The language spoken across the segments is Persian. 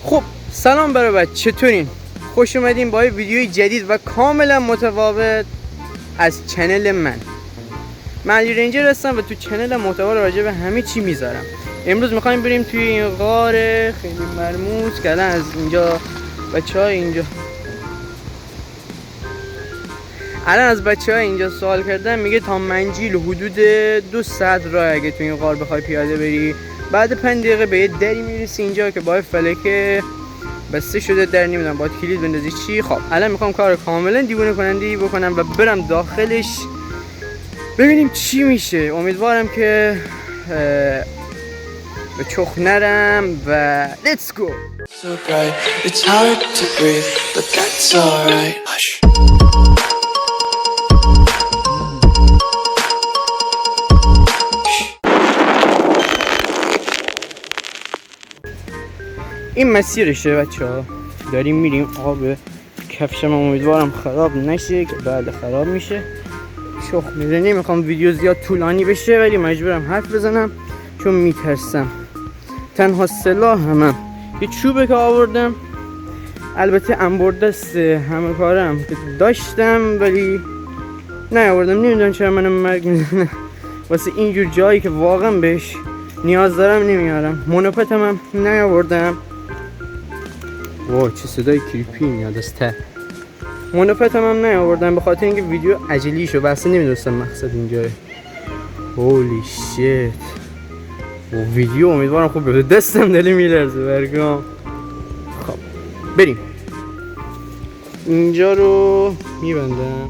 خب سلام برای چطورین؟ خوش اومدین با ویدیوی جدید و کاملا متفاوت از چنل من علی رنجر هستم و تو چنل محتوا راجع به همه چی میذارم. امروز میخوایم بریم توی این غار خیلی مرموز که الان از اینجا بچه‌ها اینجا سوال کردن، میگه تا منجیل حدود 200 راه اگه تو این غار بخوای پیاده بری، بعد 5 دقیقه به یه دری میرسی اینجا که با فلکه بسته شده، در نمیدونم باید کلید بندازی چی. خب الان میخوام کار کاملا دیوونه کننده بکنم و برم داخلش ببینیم چی میشه. امیدوارم که به چخ نرم و let's go. So bright, it's hard to breathe, but that's alright. Hush. این مسیرشه بچه‌ها، داریم میریم. آب کفشم امیدوارم خراب نشه که بعد خراب میشه. شخ میزنه. نمیخوام ویدیو زیاد طولانی بشه ولی مجبورم حرف بزنم چون میترسم. تنها سلاحم یه چوبه که آوردم، البته انبردست همه کارم که داشتم ولی نیاوردم. نمیدونم چرا منو مرگ میزنه واسه اینجور جایی که واقعا بهش نیاز دارم نمیارم. مونوپتم هم نیاوردم. وای چه صدای کریپی میاد از ته. مونوپتم هم نیاوردم به خاطر اینکه ویدیو عجلی شد و اصلا نمیدونستم مقصد اینجاه. هولی شیت. و ویدیو امیدوارم خوب بده. دستم داره میلرزه برگام. خب بریم. اینجا رو میبندم.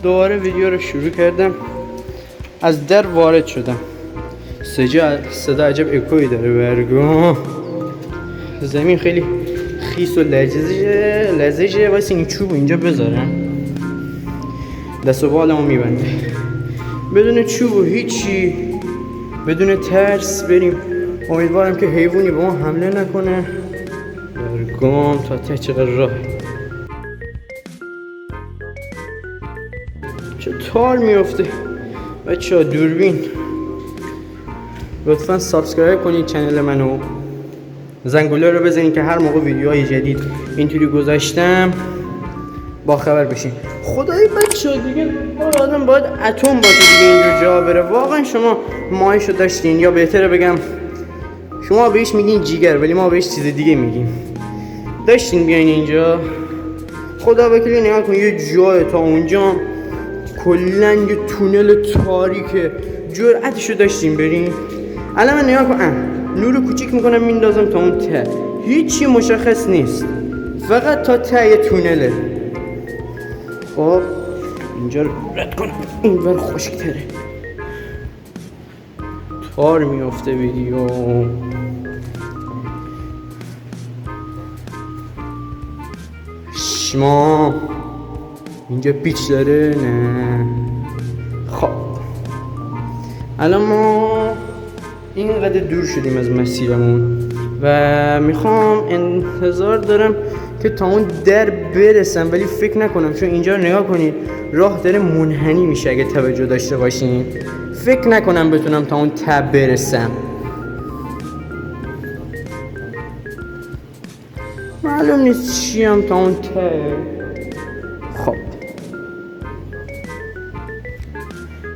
دوباره ویدیو رو شروع کردم. از در وارد شدم. صدا عجب اکوی داره برگام. زمین خیلی خیس و لرزشه. واسه این چوب اینجا بذارم. دست و بالمو میبنده. بدون چوب و هیچی، بدون ترس بریم. امیدوارم که حیوانی به ما حمله نکنه. برگام تا ته چقدر راه. چه تار میفته بچه‌ها. دوربین لطفا سابسکرایب کنید چنل منو، زنگوله رو بزنید که هر موقع ویدیوهای جدید اینطوری گذاشتم با خبر بشین. خدای بچه‌ها دیگه آدم باید اتم باشه دیگه اینجور جا بره. واقعا شما ماهیشو داشتین، یا بهتره بگم شما بهش میگین جیگر ولی ما بهش چیز دیگه میگیم. داشتین بیاین اینجا. خدا وکیلی نگاه کن یه جای تا اونجا کلا یه تونل تاریکه. جرأتشو داشتین برین. الان من نگاه کن نور کوچیک میکنم میندازم تا اون ته، هیچی مشخص نیست، فقط تا ته تونله. خب اینجا رو رد کنم، اینور خشک‌تره. تار میفته ویدیو. شما اینجا پیچ داره نه. خب الان ما اینقدر دور شدیم از مسیرمون و میخوام انتظار دارم که تا اون در برسم، ولی فکر نکنم، چون اینجا رو نگاه کنید راه داره منحنی میشه. اگه توجه داشته باشین فکر نکنم بتونم تا اون ته برسم. معلوم نیست چیم تا اون ته. خب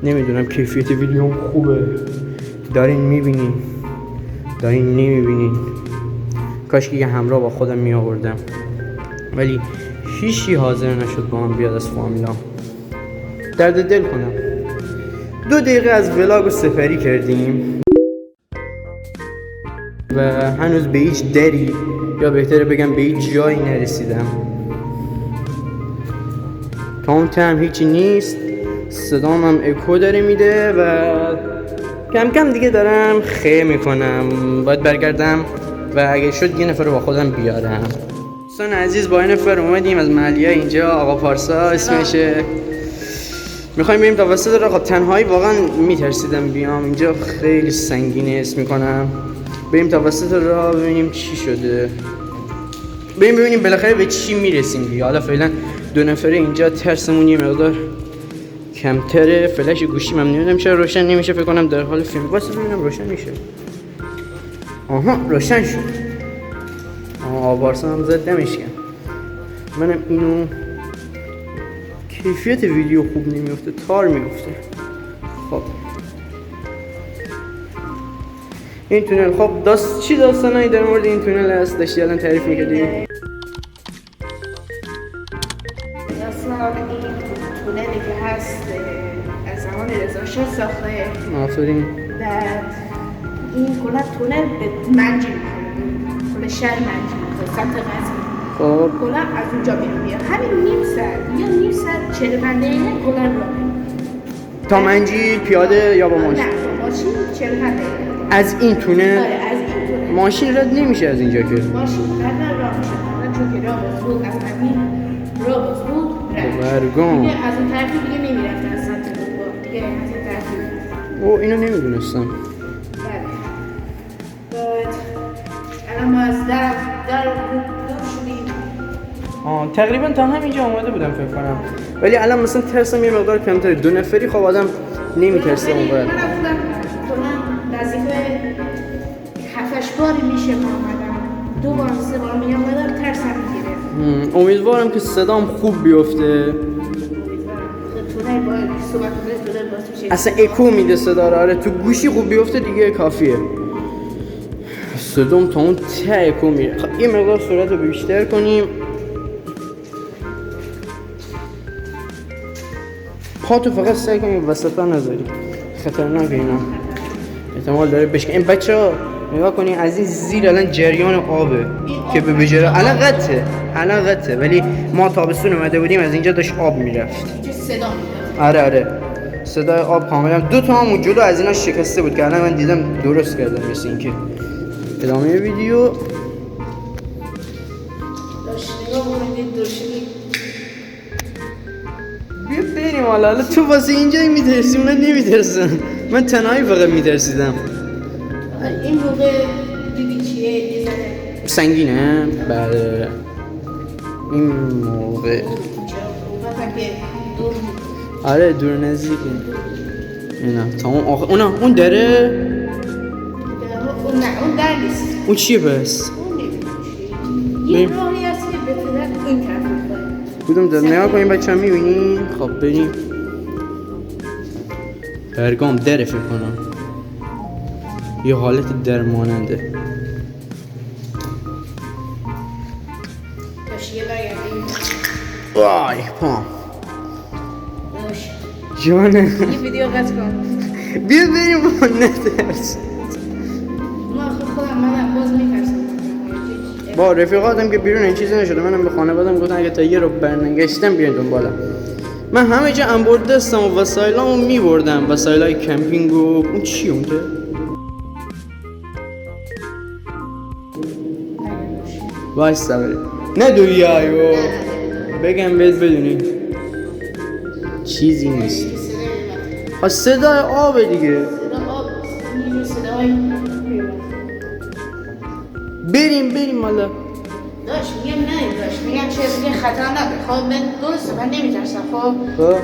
نمیدونم کیفیت ویدیو خوبه، دارین میبینین دارین نمیبینین. کاش که یه همراه با خودم می آوردم ولی هیچی حاضر نشد با من بیاد از فامیلام. درد دل کنم. 2 دقیقه از ولاگو سپری کردیم و هنوز به هیچ دری، یا بهتره بگم به هیچ جایی نرسیدم. تا اون هم هیچی نیست. صدام هم اکو داره میده و کم کم دیگه دارم خیه میکنم. باید برگردم و اگه شد یه نفر رو با خودم بیارم. دوستان عزیز با یه نفر اومدیم از محلیه اینجا، آقا پارسا اسمشه. میخوایم بریم تا وسط راه. تنهایی واقعا میترسیدم بیام اینجا، خیلی سنگینه اسم میکنم. بریم تا وسط راه ببینیم چی شده. بریم ببینیم بالاخره به چی میرسیم دیگه. حالا فعلا 2 نفره اینجا ترسمون یه مقدار کمتره. فلش گوشیم هم نمیدونم چرا روشن نمیشه، فکر کنم در حال فیلم. واسه ببینم روشن میشه. آها روشن شد. آوارسان هم زد نمیشکن. منم اینو کیفیت ویدیو خوب نمیفته، تار میفته. خب این تونل، خب چی داستانایی در مورد این تونل هست؟ داشتی الان تعریف میکردی؟ اصلا این تونلی که هست از زمان رضا شاه ساخته. آفرین. بعد این کلا تونل به منجی میکنه، کلا شهر منجی میکنه، سمت غزنی. خب کلا از اونجا بیرون میاد. همین نیم ساعت یا نیم ساعت 45 دقیقه کلا راه. تا منجیل پیاده یا با ماشین؟ نه با ماشین 45 دقیقه. از این تونل؟ آره از این تونل. ماشین رد نمیشه از اینجا که؟ ماشین بعدا راه میشه. بعدا چون که راه باز بود از همین راه باز بود رفت. برگام. دیگه از اون طرفی دیگه نمیرفتن از سمت بود. دیگه از این طرفی. او اینو نمیدونستم. بله. بعد الان ما از در شدیم. تقریبا تا همینجا آماده بودم فکر کنم، ولی الان مثلا ترسم یه مقدار کمتره. 2 نفری خب آدم نمیترسه اون باید. من رفتم کلا نزدیک 7-8 باری میشه ما آمدم. 2 بار 3 بار می آمدم ترسم میگیره. امیدوارم که صدام خوب بیفته. تونل باید صحبت کنه تونل باز میشه. اصلا اکو میده صدا رو. آره تو گوشی خوب بیفته دیگه کافیه. صدام تا اون ته اکو میره. خب یه مقدار سرعت رو بیشتر کنیم. پاتو فقط سعی کنیم وسطا نذاری، خطرناک اینا، احتمال داره بشکنه. این بچه ها نگاه کنی از این زیر الان جریان آبه که به بجره الان قطعه ولی ما تابستون اومده بودیم از اینجا داشت آب میرفت. اینجا صدا میاد. آره صدای آب کاملا. 2 تا همون جلو از اینا شکسته بود که الان من دیدم درست کردم. مثل اینکه ادامه ویدیو داشت نگاه کنید داشتی. بیا بریم. حالا تو واسه اینجایی میترسی، من نمیترسم. من تنهایی فقط میترسیدم. این موقع دیدی چیه دیزنه سنگینه؟ بله این موقع آره دور نزدیکه. اینا تا اون آخر اون دره؟ اون در نیست. اون چیه بس؟ اون نمیدونی یه راهی هست که بتونن این طرف بکنه. کدوم در؟ نگاه کنیم بچه هم میبینی؟ خب بریم. برگام دره فکر کنم، یه حالت در ماننده. داشت یه برگردیم. وای پام داشت جانه. یه ویدیو قطع کن. بیا بریم با نترس. من خودم باز میترسم. با رفیقاتم که بیرون این چیزی نشده. منم به خانوادم گفتم اگه تا یه رو برنگشتم بیاین دنبالم. من همه جا انبار دستم و وسایلامو میبردم، وسایلای کمپینگ و اون چی اون ده؟ وایستا بره ندوی آیو بگم بهت بدونی چیزی نیست. ها صدای آبه دیگه. بریم حالا. داشت میگم نه داشت میگم چه خطرناکه. خب من درسته من نمیترسم خب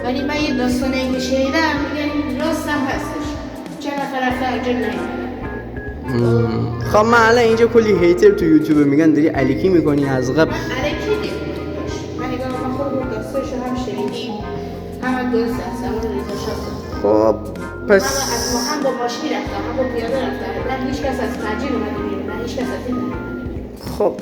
ولی من یه داستانی که شنیدم میگن راستم هستش. چه نفر رفته اونجا نیومدن. خب من الان اینجا کلی هیتر تو یوتیوب میگن داری الکی میکنی از قبل. من الکی نمیکنم داشت. من نگاه من خودم داستانشو هم شنیدیم هم درست هست هم رضا شاه. خب من پس از ما هم با ماشین رفتم هم با پیاده رفتم. نه هیچ کس از مرجین اومده بیرون نه هیچ کس از این اومده. خب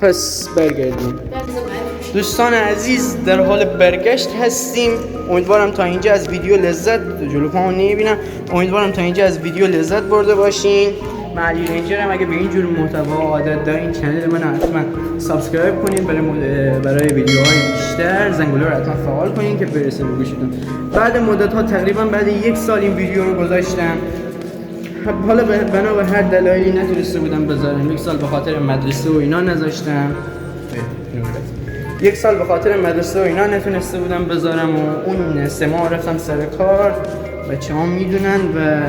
پس برگردیم. بس دوستان عزیز در حال برگشت هستیم. امیدوارم تا اینجا از ویدیو لذت جلو پامو نمیبینم. امیدوارم تا اینجا از ویدیو لذت برده باشین. من علی رنجرم. اگه به این جور محتوا عادت دارین چنل من حتما سابسکرایب کنین برای ویدیوهای بیشتر. زنگوله رو حتما فعال کنین که برسه به گوشتون. بعد مدت ها تقریبا بعد 1 سال این ویدیو رو گذاشتم. حالا بنا به هر دلایلی نتونسته بودم بذارم. 1 سال به خاطر مدرسه و اینا نذاشتم. 1 سال به خاطر مدرسه و اینا نتونسته بودم بذارم و اون 3 ماه رفتم سر کار. بچه‌ها میدونن و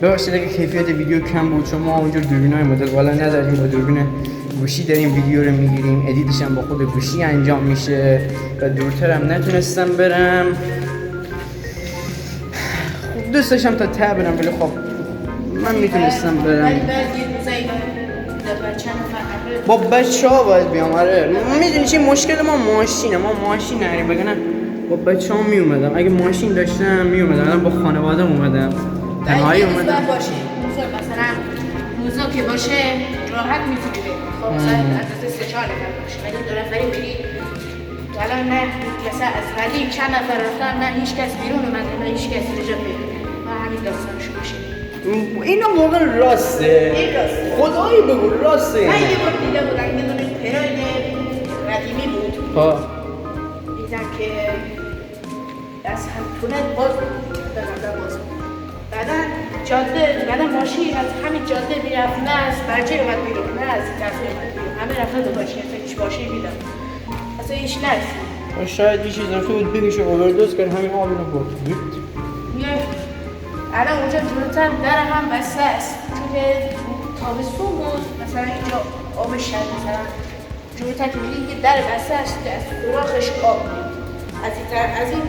ببخشید اگه کیفیت ویدیو کم بود چون ما اونجور دوربینای مدل بالا نداریم. با دوربین گوشی داریم ویدیو رو میگیریم. ادیتش هم با خود گوشی انجام میشه و دورتر هم نتونستم برم. دوست داشتم تا ته برم ولی خب من میتونستم برم. ولی بعد یه روزایی در بچه‌م با بچه ها باید بیام. آره میدونی چی مشکل ما ماشینه، ما ماشین نریم بگنه با بچه ها می اومدم. اگه ماشین داشتم می اومدم، الان با خانواده اومدم تنهایی اومدم. باشه مثلا موزا که باشه راحت میتونی بری. خب مثلا از 3-4 نفر باشه، ولی 2 نفری بری الان نه مثلا از حدی چند نفر رفتن، نه هیچ کس بیرون اومده نه هیچ کس رجا پیدا و همین داستانش باشه. اینا واقعا راسته. این راسته. خدایی بگو راسته. من یه بار دیده بودم یه دونه پراید قدیمی بود. ها دیدم که از هم تونل باز بود، باز بود. بعدا ماشین از همین جاده میرفت، نه از برجه اومد بیرون نه از طرف اومد بیرون، همه رفتن دو ماشین، هیچ ماشین میدم اصلا هیچ نرسید. شاید یه چیز رفته بود بگیشه اووردوز کرد همین آب اینو برد. الان اونجا جلوتر در هم بسته است، چون که تابستون بود مثلا اینجا آب شد، مثلا جلوتر که میدید که در بسته است که از سوراخش آب میاد، از این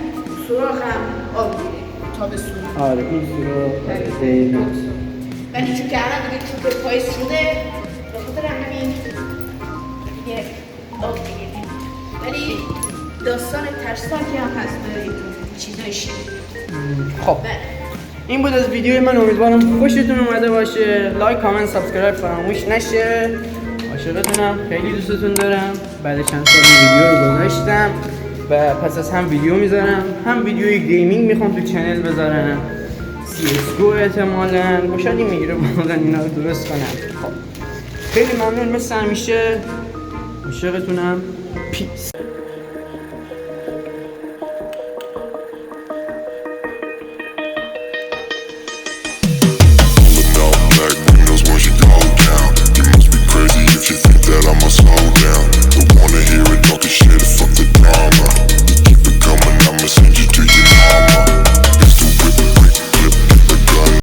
سوراخ هم آب میره تابستون. آره این سوراخ دقیقاً. ولی چون که الان دیگه چون که پاییز شده به خاطر همین دیگه آب میگیره. ولی داستان ترسناکی هم هست برای چیزای شیرین. خب این بود از ویدیوی من، امیدوارم خوشتون اومده باشه. لایک کامنت سابسکرایب فراموش نشه. عاشقتونم، خیلی دوستتون دارم. بعد چند سال این ویدیو رو گذاشتم و پس از هم ویدیو میذارم هم ویدیوی گیمینگ میخوام تو چنل بذارم، CSGO احتمالاً باشدی میگیره واقعا اینا رو درست کنم. خب خیلی ممنون مثل همیشه، عاشقتونم. پیس.